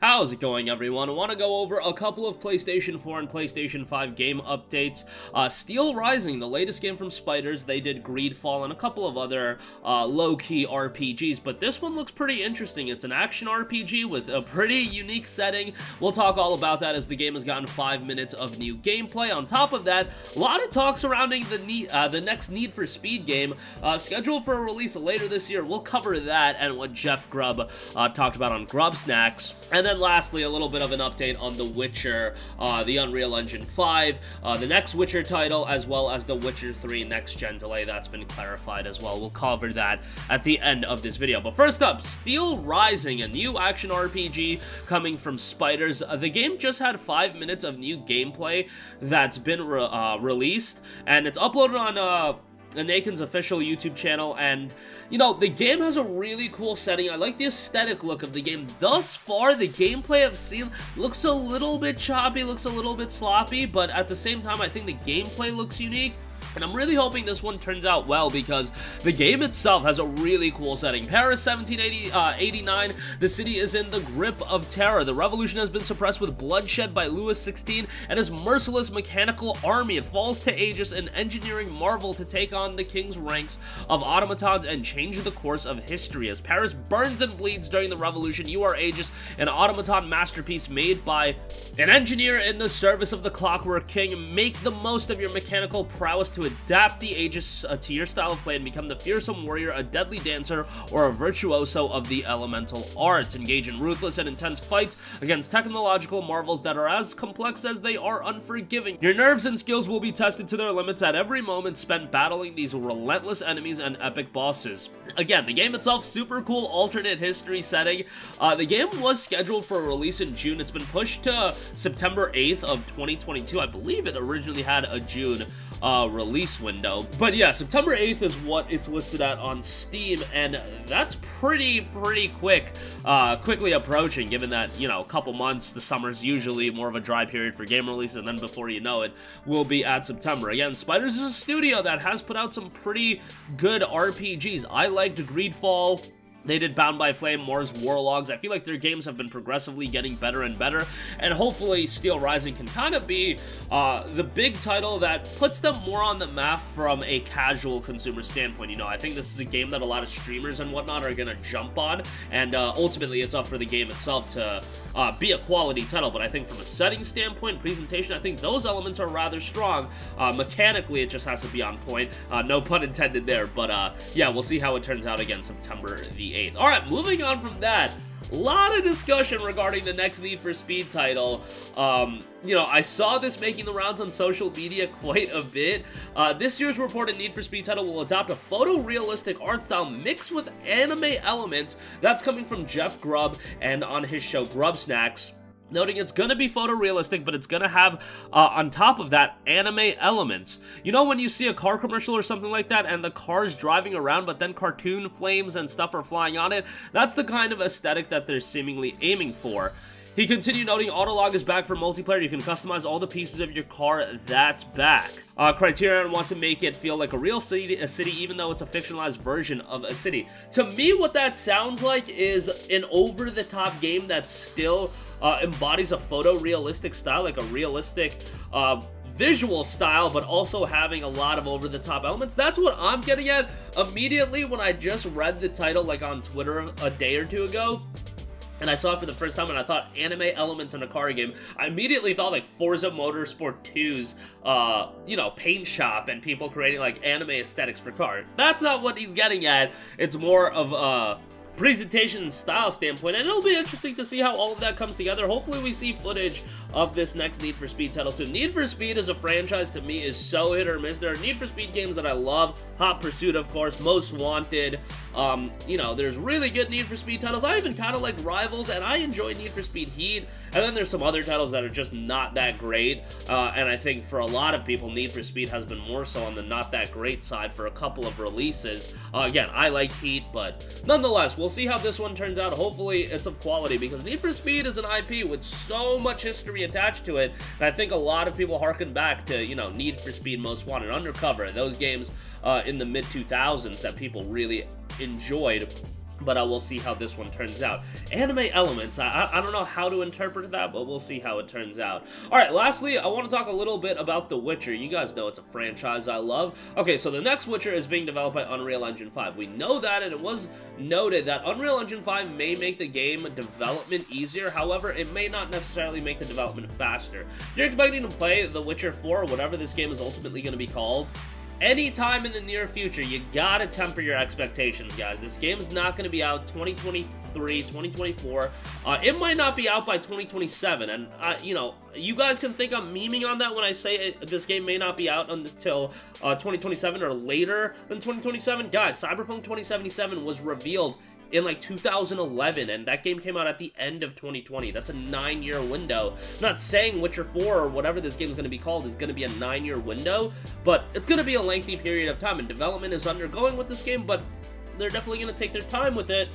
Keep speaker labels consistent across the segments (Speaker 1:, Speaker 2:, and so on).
Speaker 1: How's it going, everyone? I want to go over a couple of PlayStation 4 and PlayStation 5 game updates. Steel Rising, the latest game from Spiders, they did Greedfall and a couple of other low-key RPGs, but this one looks pretty interesting. It's an action RPG with a pretty unique setting. We'll talk all about that as the game has gotten 5 minutes of new gameplay. On top of that, a lot of talk surrounding the next Need for Speed game, scheduled for a release later this year. We'll cover that and what Jeff Grubb talked about on Grubsnacks. And then lastly, a little bit of an update on The Witcher, the Unreal Engine 5, the next Witcher title, as well as The Witcher 3 next-gen delay. That's been clarified as well. We'll cover that at the end of this video. But first up, Steel Rising, a new action RPG coming from Spiders. The game just had 5 minutes of new gameplay that's been released, and it's uploaded on Naken's official YouTube channel, and you know, the game has a really cool setting. I like the aesthetic look of the game. Thus far, the gameplay I've seen looks a little bit choppy, looks a little bit sloppy, but at the same time, I think the gameplay looks unique. And I'm really hoping this one turns out well because the game itself has a really cool setting. Paris 1789, the city is in the grip of terror. The revolution has been suppressed with bloodshed by Louis XVI and his merciless mechanical army. It falls to Aegis, an engineering marvel, to take on the king's ranks of automatons and change the course of history. As Paris burns and bleeds during the revolution, you are Aegis, an automaton masterpiece made by an engineer in the service of the Clockwork King. Make the most of your mechanical prowess to adapt the Aegis to your style of play and become the fearsome warrior, a deadly dancer, or a virtuoso of the elemental arts. Engage in ruthless and intense fights against technological marvels that are as complex as they are unforgiving. Your nerves and skills will be tested to their limits at every moment spent battling these relentless enemies and epic bosses. Again, the game itself, super cool alternate history setting. The game was scheduled for a release in June. It's been pushed to September 8th of 2022. I believe it originally had a June release window, but yeah, September 8th is what it's listed at on Steam, and that's pretty quickly approaching, given that, you know, a couple months, the summer's usually more of a dry period for game releases, and then before you know it, we'll be at September. Again, Spiders is a studio that has put out some pretty good RPGs. I liked Greedfall. They did Bound by Flame, Mars Warlogs. I feel like their games have been progressively getting better and better, and hopefully Steel Rising can kind of be the big title that puts them more on the map from a casual consumer standpoint. You know, I think this is a game that a lot of streamers and whatnot are going to jump on, and ultimately it's up for the game itself to be a quality title, but I think from a setting standpoint, presentation, I think those elements are rather strong. Mechanically, it just has to be on point. No pun intended there, but yeah, we'll see how it turns out again September the 8th. Alright, moving on from that, a lot of discussion regarding the next Need for Speed title. You know, I saw this making the rounds on social media quite a bit. This year's reported Need for Speed title will adopt a photorealistic art style mixed with anime elements. That's coming from Jeff Grubb and on his show Grubsnacks, noting it's gonna be photorealistic, but it's gonna have, on top of that, anime elements. You know when you see a car commercial or something like that, and the car's driving around, but then cartoon flames and stuff are flying on it? That's the kind of aesthetic that they're seemingly aiming for. He continued, noting Autolog is back for multiplayer. You can customize all the pieces of your car. That's back. Criterion wants to make it feel like a real city, even though it's a fictionalized version of a city. To me, what that sounds like is an over-the-top game that still embodies a photorealistic style, like a realistic visual style, but also having a lot of over-the-top elements. That's what I'm getting at immediately when I just read the title, like on Twitter a day or two ago, and I saw it for the first time, and I thought anime elements in a car game. I immediately thought like Forza Motorsport 2's, you know, paint shop and people creating like anime aesthetics for cars. That's not what he's getting at. It's more of a presentation and style standpoint, and it'll be interesting to see how all of that comes together. Hopefully we see footage of this next Need for Speed title soon. Need for Speed as a franchise, to me, is so hit or miss. There are Need for Speed games that I love. Hot Pursuit, of course, Most Wanted. You know, there's really good Need for Speed titles. I even kind of like Rivals, and I enjoy Need for Speed Heat. And then there's some other titles that are just not that great. And I think for a lot of people, Need for Speed has been more so on the not that great side for a couple of releases. Again, I like Heat, but nonetheless, we'll see how this one turns out. Hopefully, it's of quality, because Need for Speed is an IP with so much history attached to it, and I think a lot of people harken back to, you know, Need for Speed, Most Wanted, Undercover, those games in the mid-2000s that people really enjoyed. but we'll see how this one turns out. Anime elements, I don't know how to interpret that, but we'll see how it turns out. Alright, lastly, I want to talk a little bit about The Witcher. You guys know it's a franchise I love. Okay, so the next Witcher is being developed by Unreal Engine 5. We know that, and it was noted that Unreal Engine 5 may make the game development easier. However, it may not necessarily make the development faster. If you're expecting to play The Witcher 4, whatever this game is ultimately going to be called, anytime in the near future, you gotta temper your expectations, guys. This game's not gonna be out 2023, 2024. It might not be out by 2027, and, you know, you guys can think I'm memeing on that when I say this game may not be out until 2027 or later than 2027. Guys, Cyberpunk 2077 was revealed in like 2011, and that game came out at the end of 2020. That's a 9-year window. I'm not saying Witcher 4 or whatever this game is going to be called is going to be a 9-year window, but it's going to be a lengthy period of time, and development is undergoing with this game, but they're definitely going to take their time with it.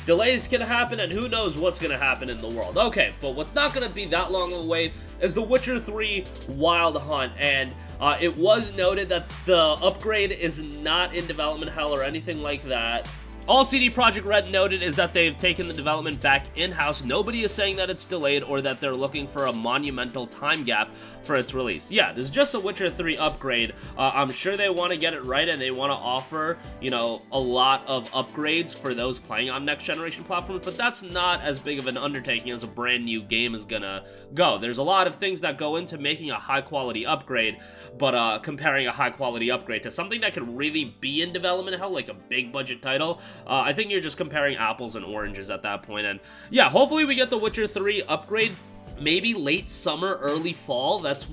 Speaker 1: Delays can happen, and who knows what's going to happen in the world. Okay, but what's not going to be that long of a wait is The Witcher 3 Wild Hunt, and it was noted that the upgrade is not in development hell or anything like that. All CD Projekt Red noted is that they've taken the development back in-house. Nobody is saying that it's delayed or that they're looking for a monumental time gap for its release. Yeah, this is just a Witcher 3 upgrade. I'm sure they want to get it right and they want to offer, you know, a lot of upgrades for those playing on next-generation platforms, but that's not as big of an undertaking as a brand new game is gonna go. There's a lot of things that go into making a high-quality upgrade, but comparing a high-quality upgrade to something that could really be in development hell, like a big-budget title, I think you're just comparing apples and oranges at that point. And yeah, hopefully we get the Witcher 3 upgrade maybe late summer, early fall. That's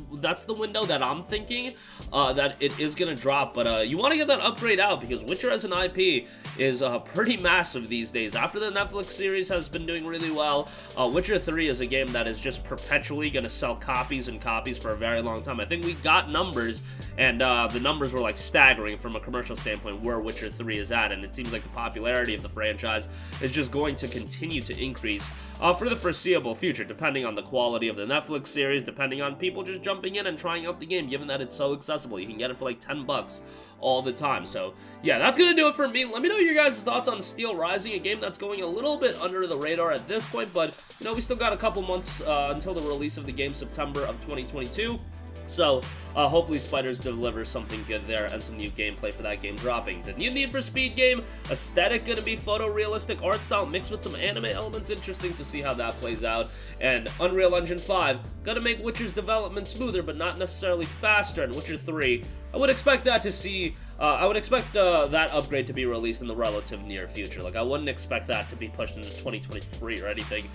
Speaker 1: the window that I'm thinking that it is gonna drop. But you want to get that upgrade out because Witcher as an IP is pretty massive these days. After the Netflix series has been doing really well, Witcher 3 is a game that is just perpetually gonna sell copies and copies for a very long time. I think we got numbers, and the numbers were like staggering from a commercial standpoint where Witcher 3 is at, and it seems like the popularity of the franchise is just going to continue to increase for the foreseeable future, depending on the quality of the Netflix series, depending on people just jumping in and trying out the game, given that it's so accessible. You can get it for like 10 bucks all the time. So yeah, that's gonna do it for me. Let me know your guys' thoughts on Steel Rising, a game that's going a little bit under the radar at this point, but you know, we still got a couple months until the release of the game, September of 2022. So, hopefully Spiders delivers something good there and some new gameplay for that game dropping. The new Need for Speed game, aesthetic gonna be photorealistic art style mixed with some anime elements. Interesting to see how that plays out. And Unreal Engine 5, gonna make Witcher's development smoother, but not necessarily faster. And Witcher 3, I would expect that to see, that upgrade to be released in the relative near future. Like, I wouldn't expect that to be pushed into 2023 or anything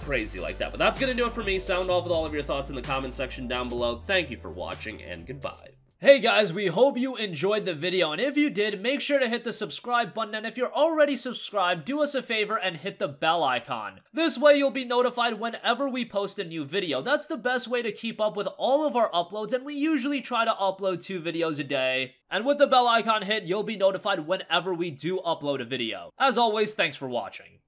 Speaker 1: crazy like that. But that's gonna do it for me. Sound off with all of your thoughts in the comment section down below. Thank you for watching, and goodbye. Hey guys, we hope you enjoyed the video, and if you did, make sure to hit the subscribe button, and if you're already subscribed, do us a favor and hit the bell icon. This way you'll be notified whenever we post a new video. That's the best way to keep up with all of our uploads, and we usually try to upload 2 videos a day. And with the bell icon hit, you'll be notified whenever we do upload a video. As always, thanks for watching.